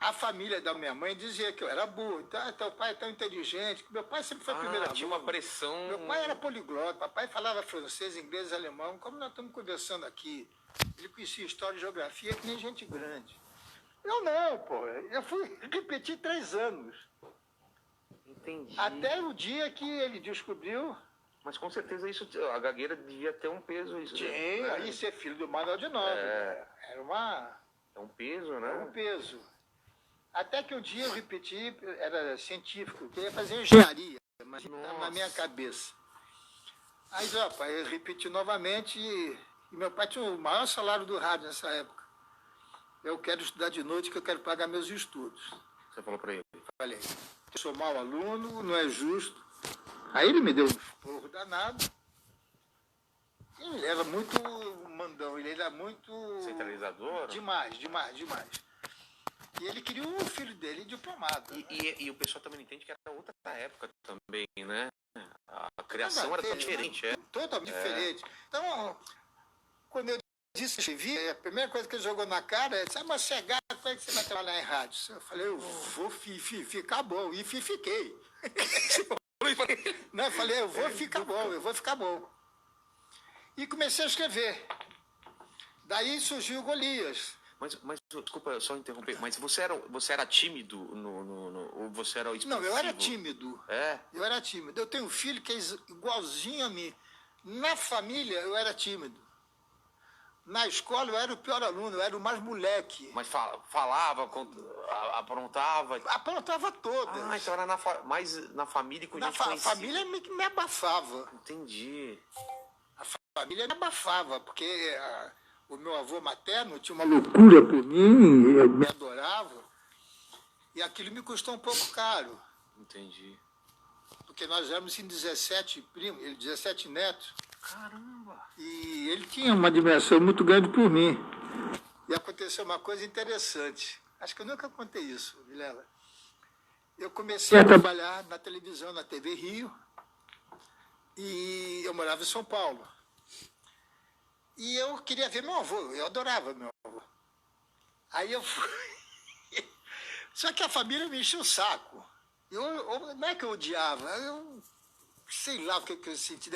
A família da minha mãe dizia que eu era burro. Então, teu pai é tão inteligente. Meu pai sempre foi primeiro aluno. Tinha uma pressão... Meu pai era poliglota. Papai falava francês, inglês, alemão. Como nós estamos conversando aqui. Ele conhecia história e geografia que nem gente grande. Eu não, pô. Eu fui repetir 3 anos. Entendi. Até o dia que ele descobriu... Mas com certeza isso, a gagueira devia ter um peso. Isso, Sim, né? aí ser filho do Manuel de Nóbrega. É um peso, né? Era um peso. Até que um dia eu repeti, era científico, eu queria fazer engenharia, mas estava na minha cabeça. Aí, rapaz, eu repeti novamente e meu pai tinha o maior salário do rádio nessa época. Eu quero estudar de noite, que eu quero pagar meus estudos. Você falou para ele? Falei, eu sou mau aluno, não é justo. Aí ele me deu um esporro danado. Ele era muito mandão, ele era muito... Centralizador? Demais. E ele queria o filho dele diplomado. E o pessoal também entende que era outra época também, né? A criação era tão diferente, Totalmente diferente. Então, quando eu disse que vi, a primeira coisa que ele jogou na cara é: mas você é gato, como é que você vai trabalhar em rádio? Eu falei, eu vou ficar bom. E fiquei. Não, eu falei, eu vou ficar bom. E comecei a escrever. Daí surgiu Golias. Mas desculpa só interromper, mas você era tímido ou você era expressivo? Não, eu era tímido. É? Eu era tímido. Eu tenho um filho que é igualzinho a mim. Na família, eu era tímido. Na escola, eu era o pior aluno, eu era o mais moleque. Mas falava, aprontava? Aprontava todas. Então era mais na família que a gente conhecia. A família me abafava. Entendi. A família me abafava, porque o meu avô materno tinha uma loucura por mim, eu me adorava. E aquilo me custou um pouco caro. Entendi. Porque nós éramos em 17 primos, 17 netos. Caramba! E ele tinha uma admiração muito grande por mim. E aconteceu uma coisa interessante. Acho que eu nunca contei isso, Vilela. Eu comecei a trabalhar na televisão, na TV Rio, e eu morava em São Paulo. E eu queria ver meu avô, eu adorava meu avô. Aí eu fui... Só que a família me encheu o saco. Não é que eu odiava, eu sei lá o que eu senti.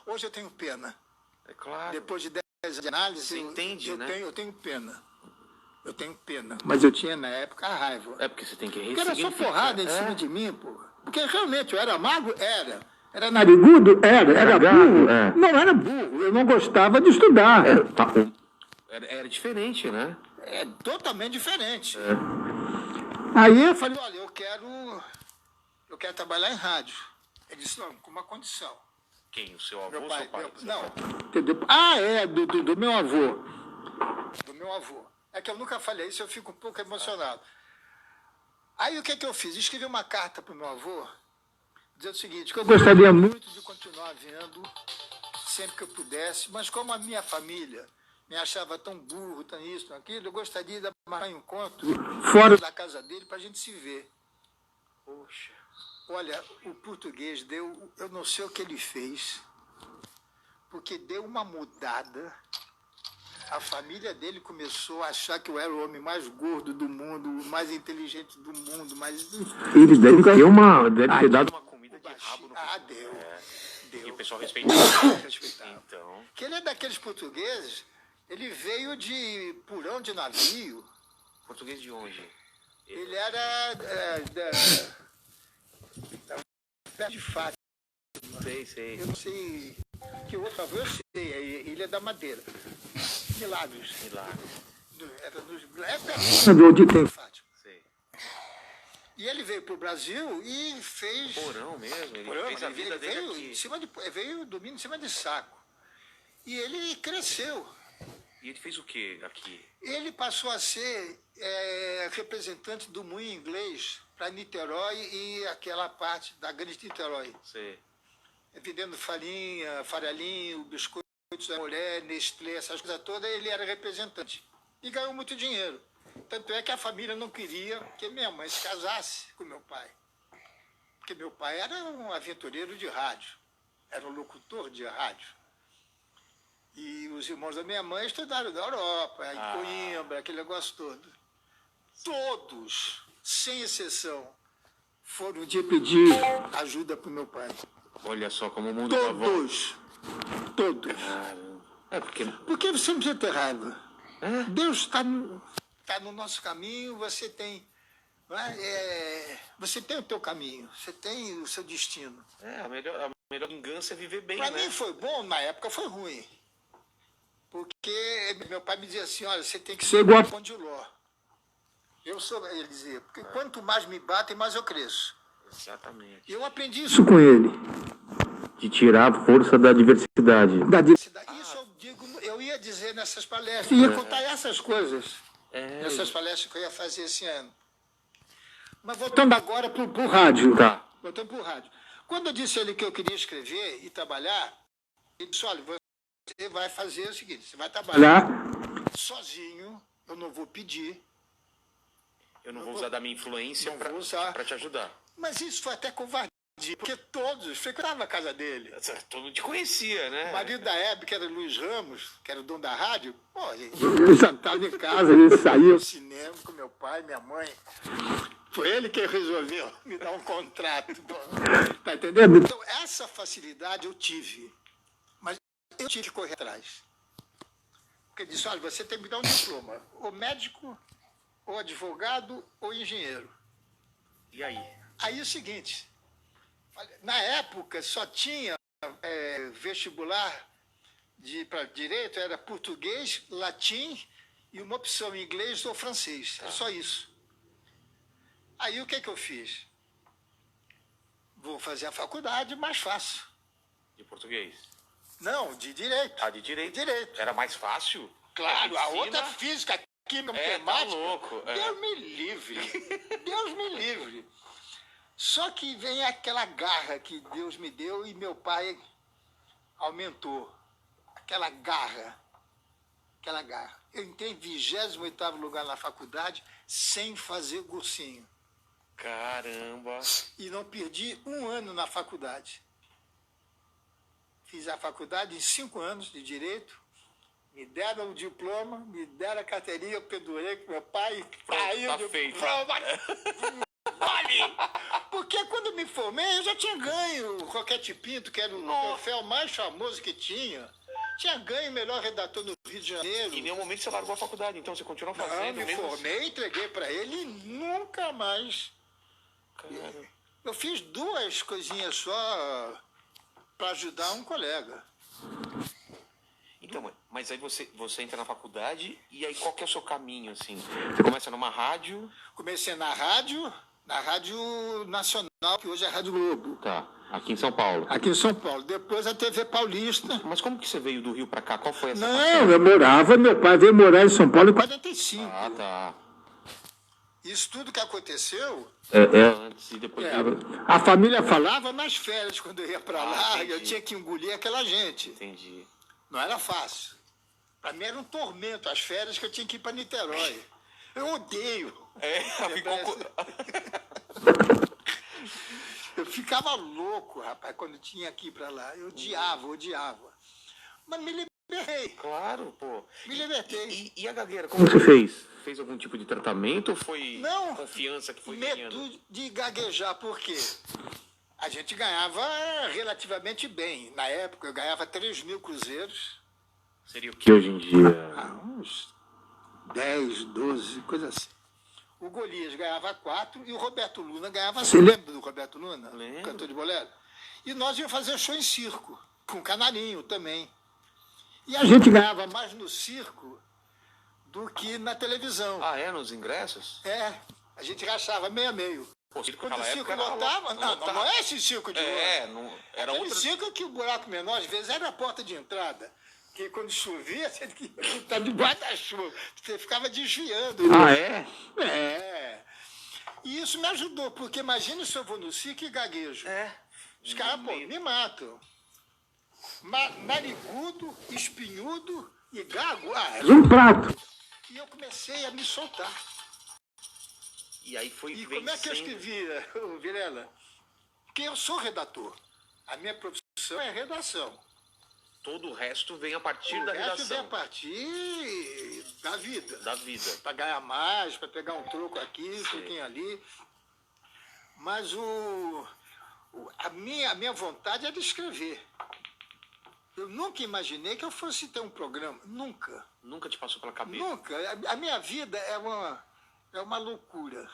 Hoje eu tenho pena. É claro. Depois de 10 anos de análise, você entende, né? Eu tenho pena. Eu tenho pena. Mas eu tinha na época a raiva. É porque você tem que Porque era só porrada em cima de mim, pô. Porque realmente eu era magro? Era. Era narigudo? Era burro? Não era burro. Eu não gostava de estudar. Era diferente, né? É totalmente diferente. Aí eu falei, olha, eu quero trabalhar em rádio. Ele disse, não, com uma condição. Quem? O seu avô Meu pai, ou seu pai? Não. Do meu avô. Do meu avô. É que eu nunca falei isso, eu fico um pouco emocionado. Aí o que eu fiz? Escrevi uma carta para o meu avô, dizendo o seguinte, que eu gostaria muito de continuar vendo, sempre que eu pudesse, mas como a minha família me achava tão burro, tão isso, tão aquilo, eu gostaria de marcar um encontro fora da casa dele para a gente se ver. Poxa. Olha, o português deu, eu não sei o que ele fez, porque deu uma mudada. A família dele começou a achar que eu era o homem mais gordo do mundo, o mais inteligente do mundo, mas... Eles devem ter dado Uma comida de rabo no pessoal. Deu. E o pessoal respeitava. Então... Que ele é daqueles portugueses, ele veio de porão de navio. Português de onde? Ele era perto de Fátima. Sei. Eu não sei que outro avô eu sei, é Ilha da Madeira. Milagres. Era perto de tem Fátima. Sei. E ele veio para o Brasil e fez... Porão mesmo? Ele fez a vida dele veio aqui. veio dormindo em cima de saco. E ele cresceu. E ele fez o que aqui? Ele passou a ser representante do moinho inglês para Niterói e aquela parte da Grande Niterói. Sei. Vendendo farinha, farelinho, biscoitos da mulher, Nestlé, essas coisas todas, ele era representante. E ganhou muito dinheiro. Tanto é que a família não queria que minha mãe se casasse com meu pai. Porque meu pai era um aventureiro de rádio. Era um locutor de rádio. E os irmãos da minha mãe estudaram na Europa, em Coimbra, aquele negócio todo. todos, sem exceção, foram de pedir ajuda para o meu pai. Olha só como o mundo tá bom. Todos. Porque você não precisa ter raiva. Deus está no nosso caminho, você tem... você tem o teu caminho, você tem o seu destino. A melhor vingança é viver bem, Para né? mim foi bom, na época foi ruim. Porque meu pai me dizia assim, olha, você tem que ser igual a Ponte de Ló. Ele dizia, porque quanto mais me batem, mais eu cresço. Exatamente. E eu aprendi isso com ele. De tirar a força da diversidade. Isso eu ia dizer nessas palestras, ia contar essas coisas. Nessas palestras que eu ia fazer esse ano. Mas voltando agora para o rádio. Tá. Voltando para o rádio. Quando eu disse a ele que eu queria escrever e trabalhar, ele disse, olha, você vai fazer o seguinte, você vai trabalhar sozinho, eu não vou pedir. Eu não vou usar da minha influência para te ajudar. Mas isso foi até covardia, porque todos frequentavam a casa dele. Todo mundo te conhecia, né? O marido da Hebe, que era Luiz Ramos, que era o dono da rádio, ele sentava em casa, ele saía ao cinema com meu pai, minha mãe. Foi ele que resolveu me dar um contrato. Tá entendendo? Então, essa facilidade eu tive. Mas eu tive que correr atrás. Porque ele disse, olha, você tem que me dar um diploma. Ou médico, ou advogado, ou engenheiro. E aí? Aí é o seguinte, na época só tinha vestibular para direito, era português, latim e uma opção em inglês ou francês. Era só isso. Aí o que eu fiz? Vou fazer a faculdade mais fácil. De português? Não, de direito. De direito? De direito. Era mais fácil? Claro, a outra física, química, matemática. Tá louco. Deus me livre. Deus me livre. Só que vem aquela garra que Deus me deu e meu pai aumentou. Aquela garra. Eu entrei em 28º lugar na faculdade sem fazer cursinho. Caramba! E não perdi um ano na faculdade. Fiz a faculdade em 5 anos de Direito, me deram o diploma, me deram a carteirinha, eu pendurei com meu pai. Tá feito. Vale! Porque quando me formei, eu já tinha ganho o Roquete Pinto, que era o troféu mais famoso que tinha. Tinha ganho o melhor redator no Rio de Janeiro. E em nenhum momento você largou a faculdade, então você continuou fazendo? Não, me formei, entreguei para ele e nunca mais. Cara. Eu fiz 2 coisinhas só para ajudar um colega. Então, mas aí você entra na faculdade e aí qual que é o seu caminho, assim? Você começa numa rádio? Comecei na Rádio Nacional, que hoje é a Rádio Globo. Tá, aqui em São Paulo. Aqui em São Paulo. Depois a TV Paulista. Mas como que você veio do Rio pra cá? Qual foi essa Não, meu pai veio morar em São Paulo em 45. Ah, tá. Isso tudo que aconteceu... Antes e depois... A família falava nas férias, quando eu ia para lá, entendi. eu tinha que engolir aquela gente. Entendi. Não era fácil. Para mim era um tormento as férias que eu tinha que ir para Niterói. Eu odeio. Eu ficava louco, rapaz, quando tinha que ir para lá. Eu odiava. Mas me libertei. Claro, pô. Me libertei. E a gagueira, como você fez? Fez algum tipo de tratamento ou foi confiança que foi ganhando? Medo de gaguejar, por quê? A gente ganhava relativamente bem. Na época eu ganhava 3.000 cruzeiros. Seria o que hoje em dia? Uns 10, 12, coisa assim. O Golias ganhava 4 e o Roberto Luna ganhava 5. Você lembra do Roberto Luna? Lembro. Cantor de bolero? E nós íamos fazer show em circo, com canarinho também. E a gente ganhava mais no circo do que na televisão. Nos ingressos? A gente rachava meio a meio. Pô, Quando o circo lotava, não é esse circo de hoje. Não, era aquele outro circo que o buraco menor, às vezes, era a porta de entrada. Que quando chovia, você tinha que estar debaixo da chuva. Você ficava desviando. E isso me ajudou, porque imagina se eu vou no circo e gaguejo. Os caras, me matam. Narigudo, espinhudo e gago. Um prato. E eu comecei a me soltar. E aí foi E como é que eu escrevia, Vilela? Porque eu sou redator. A minha profissão é redação. Todo o resto vem a partir da O resto vem a redação. partir da vida. Da vida. Para ganhar mais, para pegar um troco aqui, um troquinho ali. Mas a minha vontade era escrever. Eu nunca imaginei que eu fosse ter um programa. Nunca. Nunca te passou pela cabeça? Nunca. A minha vida é uma loucura.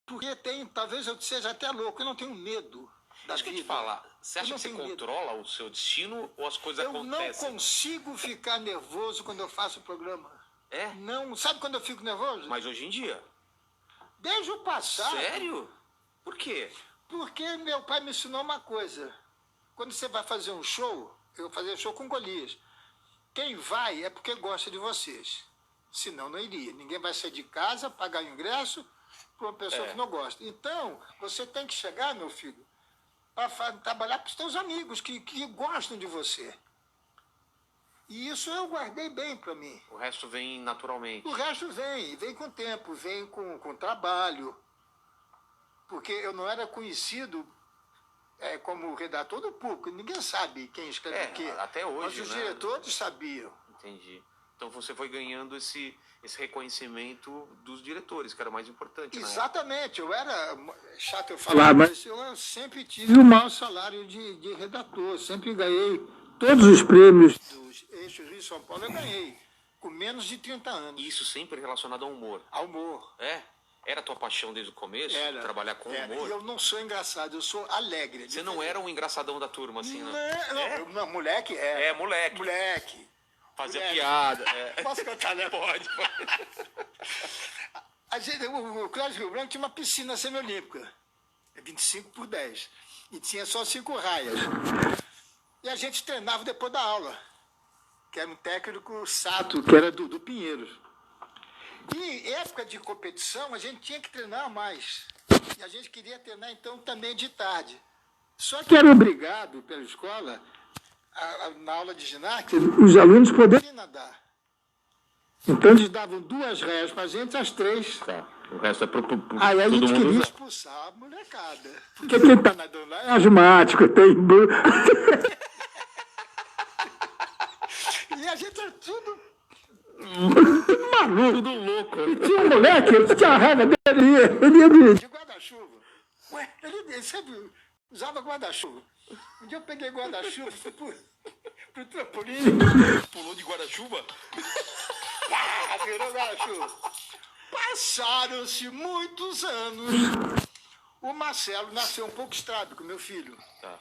Porque talvez eu seja até louco, eu não tenho medo da Deixa eu vida. te falar. Você Eu acha não que você tenho medo. controla o seu destino ou as coisas Eu não acontecem? consigo ficar nervoso quando eu faço o programa. É? Não. Sabe quando eu fico nervoso? Mas hoje em dia? Desde o passado. Sério? Por quê? Porque meu pai me ensinou uma coisa. Quando você vai fazer um show, eu fazia show com Golias. Quem vai é porque gosta de vocês. Senão não iria. Ninguém vai sair de casa, pagar ingresso para uma pessoa que não gosta. Então, você tem que chegar, meu filho, para trabalhar para os teus amigos que gostam de você. E isso eu guardei bem para mim. O resto vem naturalmente. O resto vem com o tempo, vem com trabalho. Porque eu não era conhecido como redator do público. Ninguém sabe quem escreve o quê. Até hoje, Mas os né? diretores sabiam. Entendi. Então você foi ganhando esse reconhecimento dos diretores, que era o mais importante, né? Exatamente. Eu era chato eu falar, mas eu sempre tive o maior salário de redator. Sempre ganhei Todos os prêmios. dos eixos Rio e São Paulo, eu ganhei. Com menos de 30 anos. E isso sempre relacionado ao humor. Ao humor. É? Era a tua paixão desde o começo? Era. Trabalhar com Era. humor? E eu não sou engraçado, eu sou alegre. Você não era um engraçadão da turma, assim, né? Não, moleque é. É, moleque. Moleque. Fazia Moleque. piada. É. Posso cantar, né? Pode. O Cláudio Rio Branco tinha uma piscina semiolímpica. 25 por 10. E tinha só 5 raias. E a gente treinava depois da aula. Que era um técnico Sato, que era do Pinheiros. E época de competição, a gente tinha que treinar mais. E a gente queria treinar, então, também de tarde. Só que era obrigado pela escola, na aula de ginástica, Os alunos poderem. nadar. Então, Eles davam 2 réis pra gente, as 3. Tá. O resto é pro Aí a todo gente mundo queria usar. expulsar a molecada. porque quem tá Nadando lá é asmático, tem. E a gente era tudo. Maluco, tudo louco. E tinha um moleque, eu tinha raiva dele, ele ia De guarda-chuva. Ué, ele sempre usava guarda-chuva. Um dia eu peguei guarda-chuva e fui pro trampolim. Pulou de guarda-chuva? Virou guarda-chuva. Passaram-se muitos anos. O Marcelo nasceu um pouco estrábico, meu filho. Tá.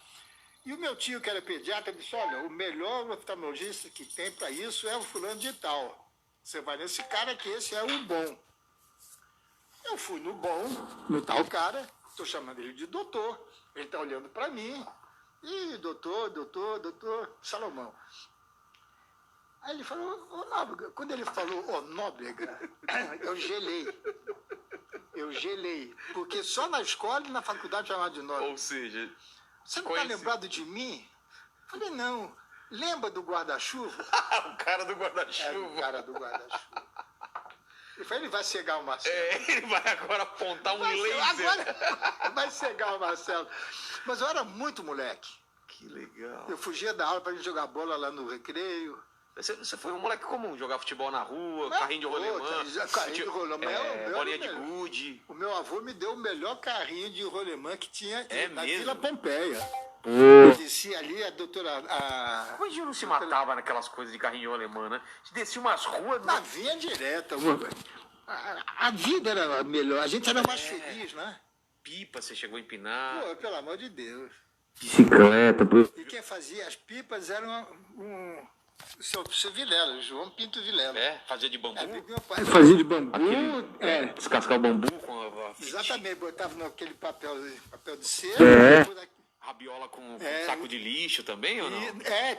E o meu tio, que era pediatra, disse, olha, o melhor oftalmologista que tem para isso é o fulano de tal. Você vai nesse cara que esse é o bom. Eu fui no bom, no tal cara, estou chamando ele de doutor. Ele está olhando para mim. E doutor Salomão. Aí ele falou, ô Nóbrega. Quando ele falou, ô Nóbrega, eu gelei. Porque só na escola e na faculdade chamava de Nóbrega. Ou seja, Você não está lembrado de mim? Falei, não. Lembra do guarda-chuva? o cara do Era o guarda-chuva. cara do guarda-chuva. Ele falou, ele vai cegar o Marcelo. Ele vai agora apontar um laser. Agora vai cegar o Marcelo. Mas eu era muito moleque. Que legal. Eu fugia da aula para ir jogar bola lá no recreio. Você foi um moleque comum, jogar futebol na rua, Mas, carrinho de rolemã. carrinho de rolemã, meu bolinha era de o melhor. gude. O meu avô me deu o melhor carrinho de rolemã que tinha na mesmo? Vila Pompeia. Eu descia ali, a doutora... Mas não se matava naquelas coisas de carrinho de rolemã, né? Você descia umas ruas... Na vinha direta. A vida era melhor, a gente era mais feliz, né? Pipa, você chegou a empinar. Pô, pelo amor de Deus. Bicicleta. E quem fazia as pipas era o seu Vilela, João Pinto Vilela. Fazia de bambu. Meu pai Fazia de bambu. Descascar o bambu com a exatamente, botava naquele papel de cera. rabiola com saco de lixo também, ou não?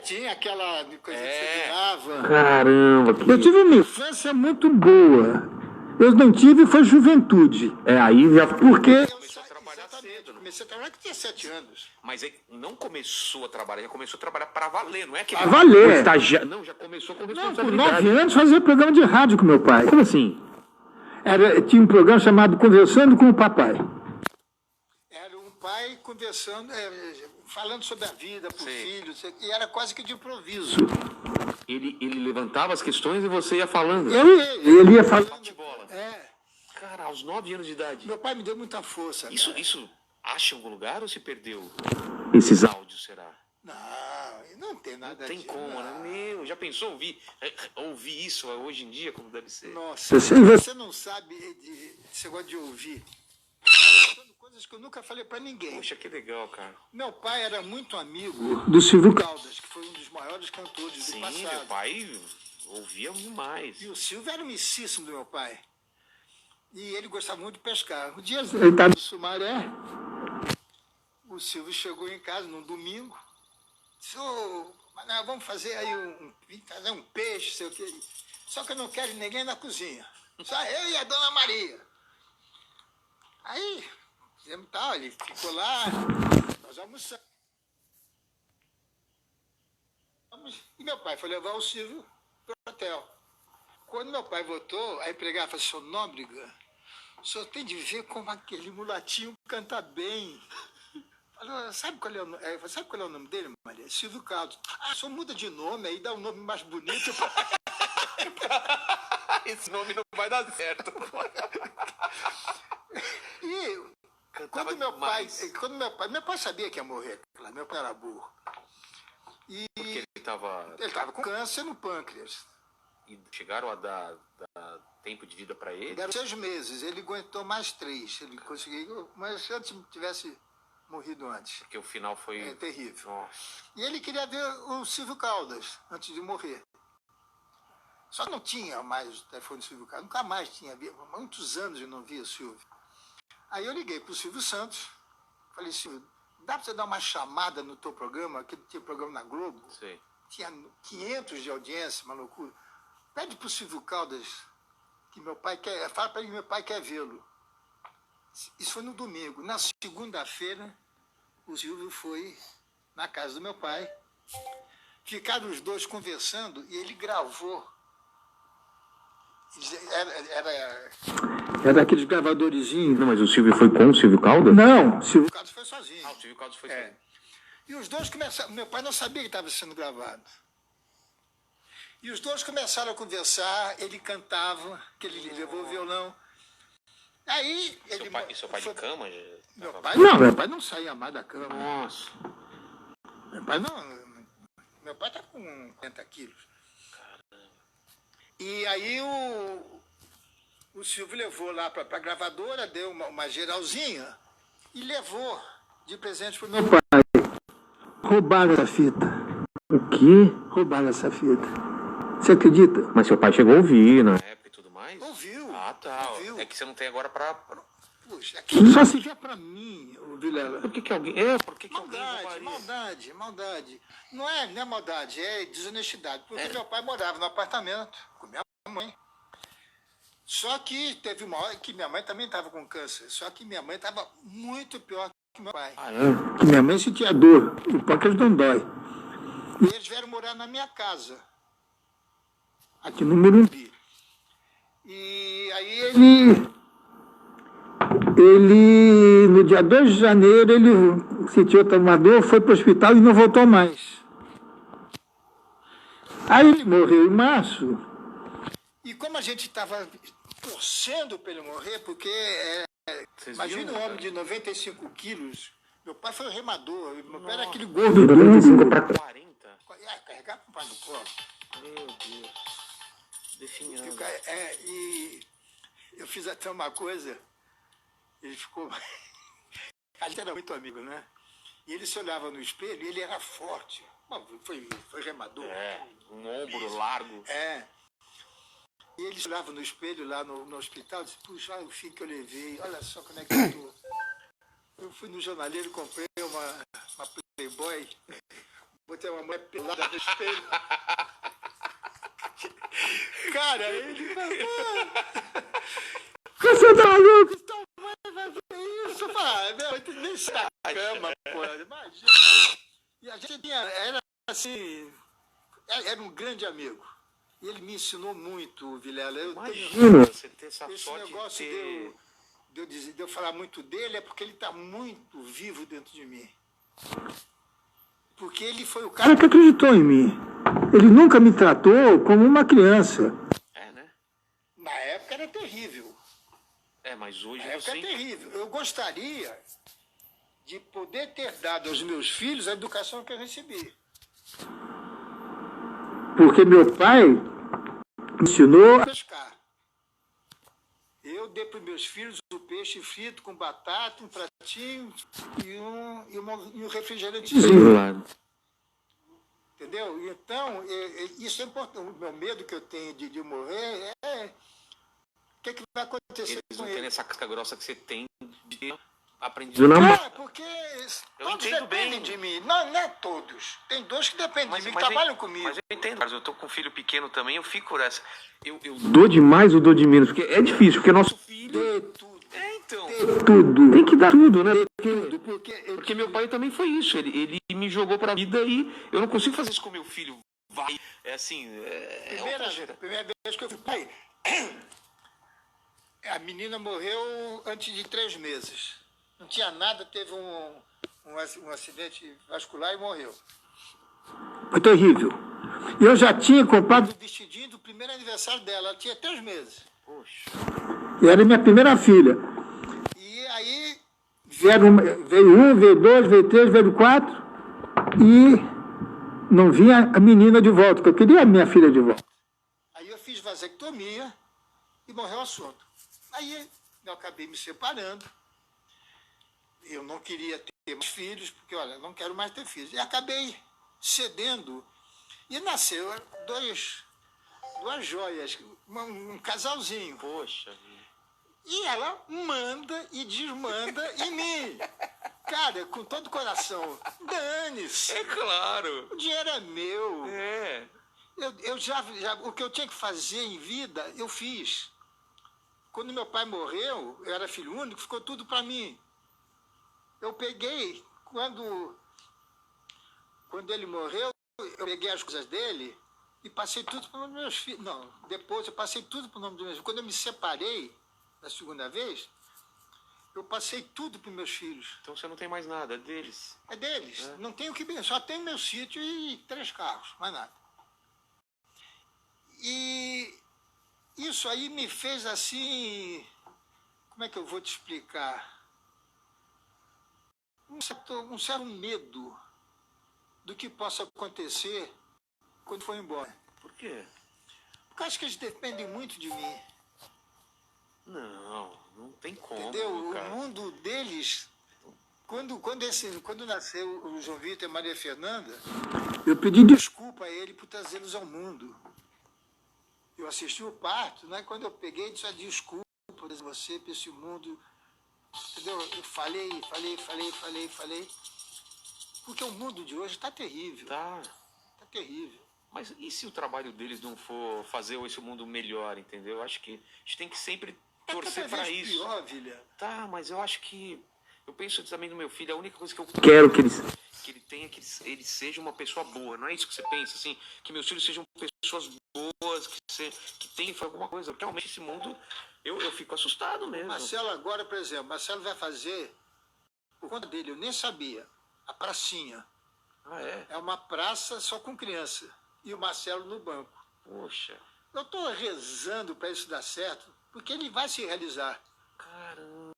Tinha aquela coisa que você virava. Caramba. Eu tive uma infância muito boa. Eu não tive, foi juventude. Aí já... Porque... Começou a trabalhar cedo, né? Comecei a trabalhar que tinha 7 anos. Mas aí não começou a trabalhar, já começou a trabalhar para valer, não é que... Pra valer. Não, já começou com Não, responsabilidade. com 9 anos fazia programa de rádio com meu pai. Como assim? Tinha um programa chamado Conversando com o Papai. Era um pai conversando, falando sobre a vida pro Sei. filho, e era quase que de improviso. Ele levantava as questões e você ia falando. Ele ia falando. Bate-bola. É, Cara, aos 9 anos de idade. meu pai me deu muita força. Isso cara. acha em algum lugar ou se perdeu? Esses Áudios, será? Não tem nada Não tem disso, como, não. né? Meu, já pensou ouvir isso hoje em dia, como deve ser? Nossa, você não sabe esse negócio de ouvir. São coisas que eu nunca falei pra ninguém. Poxa, que legal, cara. Meu pai era muito amigo do Silvio Caldas, que foi um dos maiores cantores Sim, do passado. meu pai ouvia demais. E o Silvio era amicíssimo do meu pai. E ele gostava muito de pescar. Um dia ele estava no Sumaré, o Silvio chegou em casa num domingo. Disse, Mané, vamos fazer aí um peixe, sei o quê. Só que eu não quero ninguém na cozinha. Só eu e a Dona Maria. Aí, fizemos tal, ele ficou lá, nós almoçamos. E meu pai foi levar o Silvio para o hotel. Quando meu pai voltou, a empregada falou, senhor Nóbrega, o senhor tem de ver como aquele mulatinho canta bem. Falou, sabe qual é o nome dele, Maria? Silvio Caldas. Ah, só muda de nome, aí dá um nome mais bonito. Esse nome não vai dar certo. E Cantava quando meu pai sabia que ia morrer, claro, meu pai era burro. E Porque ele estava... ele estava com câncer no pâncreas. E chegaram a dar tempo de vida para ele? Deram 6 meses, ele aguentou mais 3. Ele conseguiu, mas se antes tivesse morrido antes. Porque o final foi... É terrível. Nossa. E ele queria ver o Silvio Caldas antes de morrer. Só não tinha mais o telefone do Silvio Caldas, nunca mais tinha. Há muitos anos eu não via o Silvio. Aí eu liguei para o Silvio Santos, falei, Silvio, dá para você dar uma chamada no teu programa, que tinha programa na Globo? Sei. Tinha 500 de audiência, uma loucura. Pede para o Silvio Caldas, que meu pai quer, fala para ele que meu pai quer vê-lo. Isso foi no domingo. Na segunda-feira, o Silvio foi na casa do meu pai. Ficaram os dois conversando e ele gravou. Era aqueles gravadorzinhos. Não, mas o Silvio foi com o Silvio Caldas? Não, Silvio. O Caldas foi sozinho. Ah, o Silvio Caldas foi É. sozinho. E os dois começaram. Meu pai não sabia que estava sendo gravado. E os dois começaram a conversar, ele cantava, que ele levou o violão. Aí ele. Seu pai de cama? Meu pai não saía mais da cama. Nossa. Meu pai não. Meu pai tá com 40 quilos. E aí o Silvio levou lá para a gravadora, deu uma geralzinha e levou de presente pro meu pai. Roubaram essa fita. O quê? Roubaram essa fita. Você acredita? Mas seu pai chegou a ouvir na época e tudo mais? Ouviu. Ah, tá. Ouviu. É que você não tem agora pra... Puxa, aquilo Só só se se vê para mim, o Vilela. Por que alguém... por que alguém roubaria? Maldade. Não é maldade, é desonestidade. Porque meu pai morava no apartamento com minha mãe. Só que teve uma hora que minha mãe também estava com câncer. Só que minha mãe estava muito pior que meu pai. Ah, é? Que minha mãe sentia dor. O pâncreas não dói. E eles vieram morar na minha casa, Aqui no Morumbi. e aí Ele, no dia 2 de janeiro, ele sentiu outra dor, foi para o hospital e não voltou mais. Aí ele morreu em março. E como a gente estava torcendo para ele morrer, porque Vocês imagina viram? um homem de 95 quilos. Meu pai foi um remador, meu pai era aquele Gordo, gordo. 95 para 40? Carregar com o pai no colo. Meu Deus. Definhando. E eu fiz até uma coisa, ele ficou... A gente era muito amigo, né? E ele se olhava no espelho e ele era forte. Bom, foi remador. Um ombro largo. E ele se olhava no espelho lá no hospital e disse, puxa, olha o fim que eu levei, olha só como é que eu tô. Eu fui no jornaleiro e comprei uma Playboy, botei uma mulher pelada no espelho. Cara, ele falou, você tá maluco? Tua mãe vai ver isso? Eu falei, meu, nem sai da cama, pô, imagina. E a gente era assim, era um grande amigo. E ele me ensinou muito, Vilela. Imagina você ter essa Esse sorte negócio de eu falar muito dele é porque ele está muito vivo dentro de mim. Porque ele foi o cara cara que acreditou em mim. Ele nunca me tratou como uma criança. É, né? na época era terrível. É, mas hoje Na época você... é terrível. Eu gostaria de poder ter dado aos meus filhos a educação que eu recebi. Porque meu pai me ensinou. Pescar. Eu dei para os meus filhos o peixe frito com batata, um pratinho e um refrigerantezinho. Entendeu? Então, isso é importante. O meu medo que eu tenho de morrer é o que vai acontecer Eles com não têm ele. essa casca grossa que você tem de ter aprendido. Cara, porque Eu todos entendo dependem bem. de mim. Não é todos. Tem dois que dependem de mim, que eu- trabalham comigo. Mas eu entendo, mas eu tô com um filho pequeno também, eu fico nessa. Eu Dou de mais ou dou de menos? Porque é difícil, porque nosso filho. Dê tudo. É, então. tudo. Tem que dar tudo, né? Tudo. Porque meu pai também foi isso. Ele me jogou pra vida e eu não consigo fazer isso com meu filho. Vai. É assim. Primeira vez que eu fui pai, a menina morreu antes de 3 meses. Não tinha nada, teve um acidente vascular e morreu. Foi terrível. Eu já tinha comprado. O vestidinho do primeiro aniversário dela, ela tinha 3 meses. Poxa. E era minha primeira filha. E aí, Veio um, veio dois, veio três, veio quatro. E não vinha a menina de volta, porque eu queria a minha filha de volta. aí eu fiz vasectomia e morreu o assunto. Aí eu acabei me separando. Eu não queria ter mais filhos, porque, olha, não quero mais ter filhos. E acabei cedendo. E nasceu duas joias, um casalzinho. Poxa. E ela manda e desmanda em mim. Cara, com todo o coração, dane-se. É claro. O dinheiro é meu. É. Eu já, o que eu tinha que fazer em vida, eu fiz. Quando meu pai morreu, eu era filho único, ficou tudo para mim. Eu peguei, quando ele morreu, eu peguei as coisas dele e passei tudo para os meus filhos. Não, depois eu passei tudo para o nome dos meus filhos. Quando eu me separei, da segunda vez, eu passei tudo para os meus filhos. Então você não tem mais nada, é deles. É deles. É. Não tenho o que bem, só tenho meu sítio e 3 carros, mais nada. E isso aí me fez assim, como é que eu vou te explicar? Um certo medo do que possa acontecer quando for embora. Por quê? Porque eu acho que eles dependem muito de mim. Não tem como. Entendeu? Cara. O mundo deles, quando nasceu o João Vitor e a Maria Fernanda, Eu pedi desculpa a ele por trazê-los ao mundo. Eu assisti o parto, né? Quando eu peguei, disse desculpa por você, por esse mundo. Entendeu? Eu falei. Porque o mundo de hoje está terrível. Tá. Está terrível. Mas e se o trabalho deles não for fazer esse mundo melhor, entendeu? Eu acho que a gente tem que sempre torcer cada pra vez isso. pior, Vilha. Tá, mas eu acho que... Eu penso também no meu filho, a única coisa que eu quero que eles. que ele tenha que ele seja uma pessoa boa. Não é isso que você pensa, assim? Que meus filhos sejam pessoas boas, que tenham alguma coisa. Realmente esse mundo, eu fico assustado mesmo. Marcelo agora, por exemplo, Marcelo vai fazer, por conta dele, eu nem sabia, a pracinha. Ah, é? É uma praça só com criança. E o Marcelo no banco. Poxa. Eu estou rezando para isso dar certo, porque ele vai se realizar. Caramba.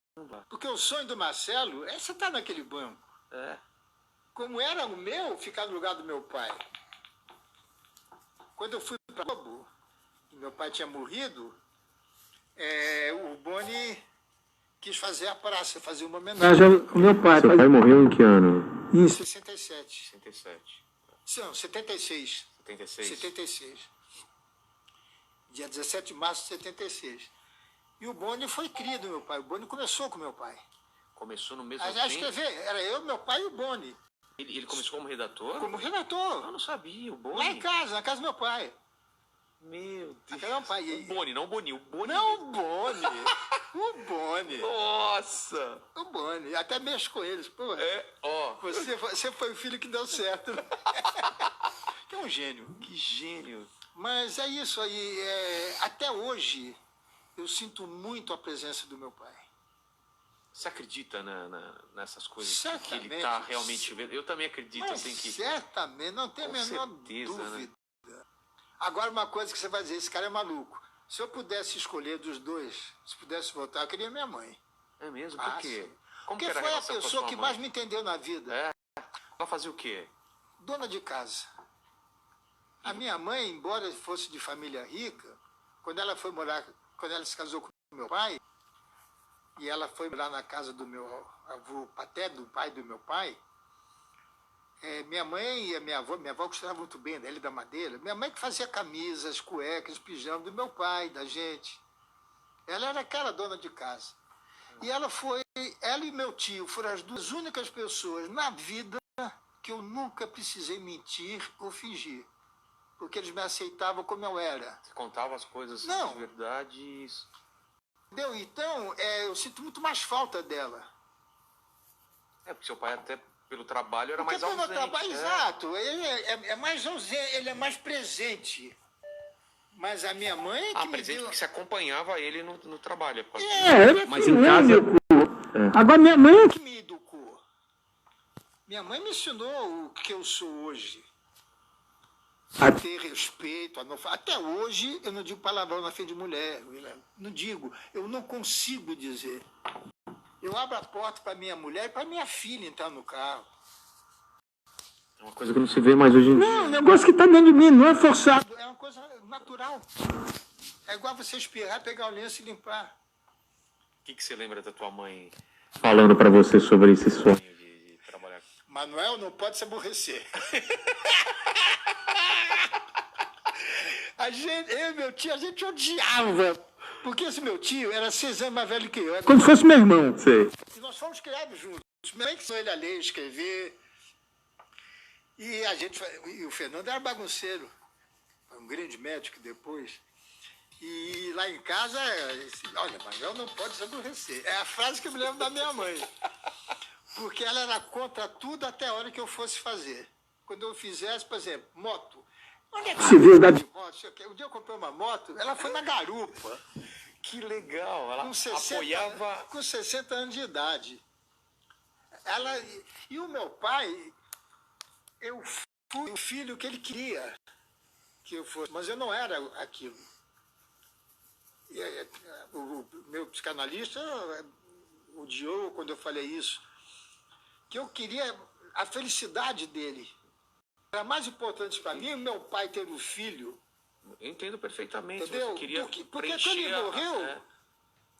Porque o sonho do Marcelo é você estar naquele banco. É. Como era o meu, ficar no lugar do meu pai. Quando eu fui para Globo, meu pai tinha morrido, o Boni quis fazer a praça, fazer uma homenagem. O meu pai. Seu pai morreu em que ano? Em 67. 67. Não, 76. 76. 76. Dia 17 de março de 76. E o Boni foi cria do meu pai. O Boni começou com meu pai. Começou no mesmo A tempo? escrever, era eu, meu pai e o Boni. Ele começou como redator? Como redator. Eu não sabia, o Boni. Lá em casa, na casa do meu pai. Meu Deus. Na casa do meu pai. O Boni, não o Boni. O Boni. Não, o Boni. O Boni. Nossa. O Boni. Até mexo com eles. Pô, Ó. você foi o filho que deu certo. Que é um gênio. Que gênio. Mas é isso aí. Até hoje, eu sinto muito a presença do meu pai. Você acredita nessas coisas que Certamente. ele tá realmente vendo? Eu também acredito, Mas assim, que... certamente, não tem a Com menor certeza, dúvida. né? Agora, uma coisa que você vai dizer, esse cara é maluco. Se eu pudesse escolher dos dois, se pudesse votar, eu queria minha mãe. É mesmo? Por quê? Sim. Como Porque que era a foi a relação com pessoa sua que mãe? mais me entendeu na vida. É? Ela fazia o quê? Dona de casa. A minha mãe, embora fosse de família rica, quando ela se casou com meu pai, e ela foi morar na casa do meu avô paterno, do pai do meu pai, minha mãe e a minha avó gostavam muito bem da Ilha da Madeira. Minha mãe que fazia camisas, cuecas, pijamas do meu pai, da gente. Ela era aquela dona de casa. E ela e meu tio foram as duas únicas pessoas na vida que eu nunca precisei mentir ou fingir. Porque eles me aceitavam como eu era. Você contava as coisas Não. de verdade? Entendeu? Então, eu sinto muito mais falta dela. Porque seu pai até pelo trabalho era Porque mais ausente. pelo trabalho, exato. Ele é mais ausente, ele é mais presente. Mas a minha mãe é que me presente deu... porque você acompanhava ele no trabalho. Ele é Mas filho em casa- único. Agora minha mãe é que que me educou. Minha mãe me ensinou o que eu sou hoje. A ter respeito, a não... Até hoje eu não digo palavrão na frente de mulher. Não digo, eu não consigo dizer. Eu abro a porta para minha mulher e para minha filha entrar no carro. É uma coisa que não se vê mais hoje em dia. Não, é um negócio que está dentro de mim, não é forçado. É uma coisa natural. É igual você espirrar, pegar o lenço e limpar. O que você lembra da tua mãe Falando pra você sobre esse sonho. de trabalhar? Manuel não pode se aborrecer. Eu e meu tio, a gente odiava. Porque esse meu tio era 6 anos mais velho que eu. Como se fosse meu irmão. Sei. E nós fomos criados juntos. Minha mãe que ensinou ele a ler, escrever. E o Fernando era bagunceiro. Um grande médico depois. E lá em casa, olha, Manuel não pode se aborrecer. É a frase que eu me lembro da minha mãe. Porque ela era contra tudo até a hora que eu fosse fazer. Quando eu fizesse, por exemplo, moto. Onde é que Se viu da- de moto? Um dia eu comprei uma moto, ela foi na garupa. Que legal! Ela Com 60, apoiava... com 60 anos de idade. E o meu pai, eu fui o filho que ele queria que eu fosse, mas eu não era aquilo. O meu psicanalista odiou quando eu falei isso, que eu queria a felicidade dele. Era mais importante para mim o meu pai ter um filho. Eu entendo perfeitamente. Entendeu? Você queria Porque preencher quando ele a- morreu,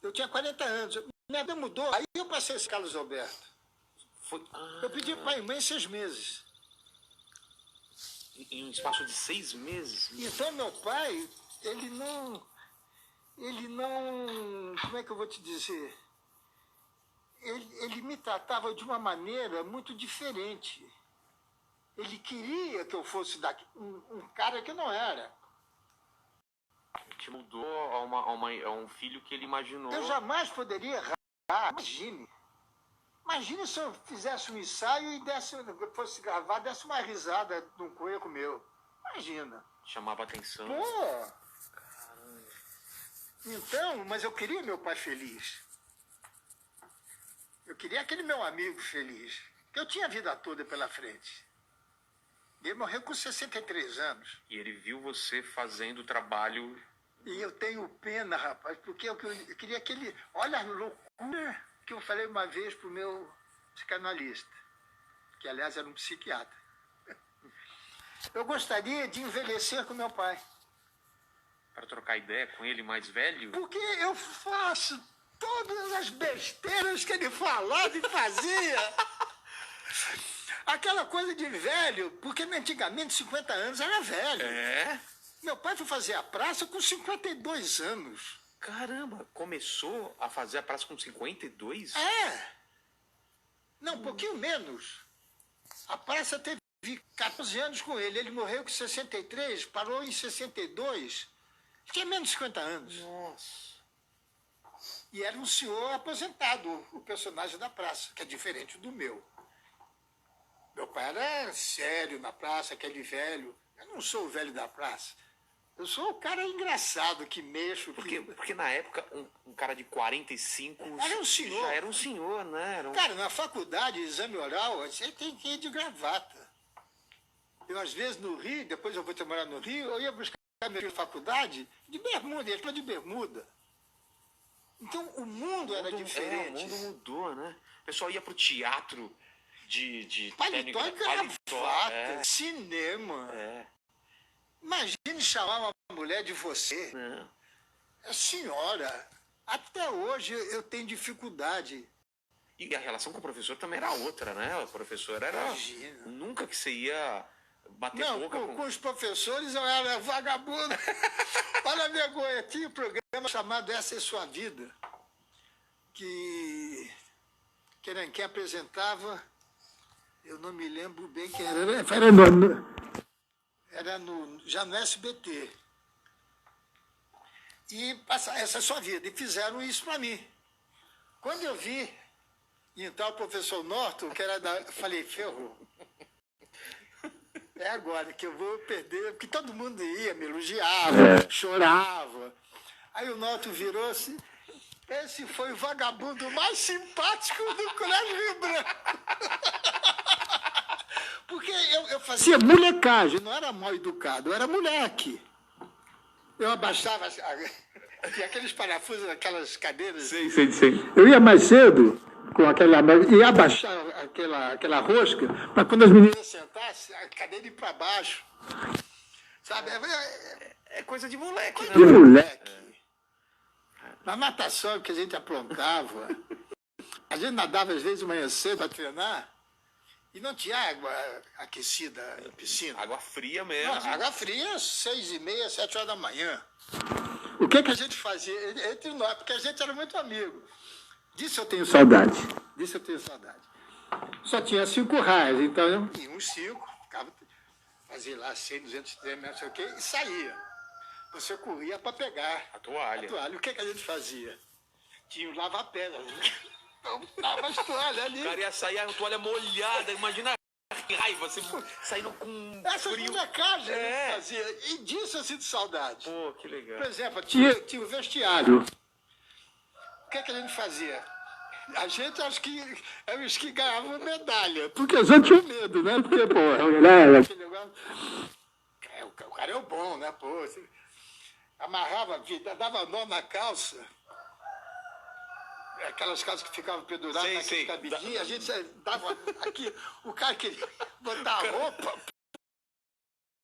eu tinha 40 anos. Minha vida mudou. Aí eu passei esse Carlos Alberto. Eu pedi pai e mãe 6 meses. Em um espaço de 6 meses? Então meu pai, ele não, como é que eu vou te dizer? Ele me tratava de uma maneira muito diferente. Ele queria que eu fosse um cara que eu não era. Te mudou a um filho que ele imaginou. Eu jamais poderia errar. Imagine se eu fizesse um ensaio e fosse gravar, desse uma risada de um erro meu. Imagina. Chamava atenção. Pô! Então, mas eu queria meu pai feliz. Eu queria aquele meu amigo feliz. Que eu tinha a vida toda pela frente. Ele morreu com 63 anos. E ele viu você fazendo o trabalho. E eu tenho pena, rapaz, porque eu queria que ele... Olha a loucura que eu falei uma vez pro meu psicanalista, que aliás era um psiquiatra. Eu gostaria de envelhecer com meu pai. Para trocar ideia com ele mais velho? Porque eu faço todas as besteiras que ele falava e fazia. Aquela coisa de velho, porque antigamente 50 anos era velho. É? Meu pai foi fazer a praça com 52 anos. Caramba, começou a fazer a praça com 52? É. Não, um pouquinho menos. A praça teve 14 anos com ele. Ele morreu com 63, parou em 62. Tinha menos de 50 anos. Nossa. E era um senhor aposentado, o personagem da praça, que é diferente do meu. Meu pai era sério na praça, aquele velho. Eu não sou o velho da praça. Eu sou o cara engraçado que mexo. Porque na época, um cara de 45 Era um senhor. já era um senhor, né? Cara, na faculdade, exame oral, você tem que ir de gravata. Eu, às vezes, no Rio, depois eu vou trabalhar no Rio, eu ia buscar meu filho na faculdade de bermuda, ele foi de bermuda. Então, o mundo era diferente. O mundo mudou, né? O pessoal ia pro teatro de Paletó e gravata, cinema. Imagine chamar uma mulher de você. É senhora. Até hoje eu tenho dificuldade. E a relação com o professor também era outra, né? O professor era... Imagina. Nunca que você ia bater Não, boca com os professores eu era vagabundo. Olha a vergonha. Tinha um programa chamado Essa é Sua Vida, que quem apresentava, eu não me lembro bem quem era. Era já no SBT. E essa é a sua vida. E fizeram isso para mim. Quando eu vi, então o professor Norton, que era da... Falei, ferrou. É agora que eu vou perder, porque todo mundo ia, me elogiava, chorava. Aí o Norton virou-se, esse foi o vagabundo mais simpático do Colégio Rio Branco. Porque eu fazia molecagem, não era mal educado, eu era moleque. Eu abaixava aqueles parafusos, aquelas cadeiras. Sei. Eu ia mais cedo com aquela... ia abaixar aquela rosca para quando as meninas Sentasse, a cadeira ir para baixo. Sabe? É coisa de moleque, né? de moleque. Na natação que a gente aprontava, a gente nadava às vezes de manhã cedo para treinar e não tinha água aquecida em piscina. Água fria mesmo. Não, água fria, 6h30, 7 horas da manhã. O que a gente fazia? Entre nós, porque a gente era muito amigo. Disso eu tenho saudade. Só tinha 5 raias, então eu ia uns 5, fazia lá 100, 200, 300, não sei o quê, e saía. Você corria para pegar A toalha. O que a gente fazia? Tinha o lava-pés. Eu tava as toalhas ali. O cara ia sair a toalha molhada, imagina que raiva, você saindo com Essa frio. molecagem a gente fazia. E disso eu sinto saudade. Pô, que legal. Por exemplo, tinha o vestiário. O que a gente fazia? A gente, acho que era os que ganhavam medalha. Porque a gente tinha medo, né? Porque, pô, aquele negócio... O cara é o bom, né? Pô, você amarrava, dava nó na calça. Aquelas calças que ficavam penduradas naquele cabidinho. A gente dava aqui, o cara queria botar a roupa...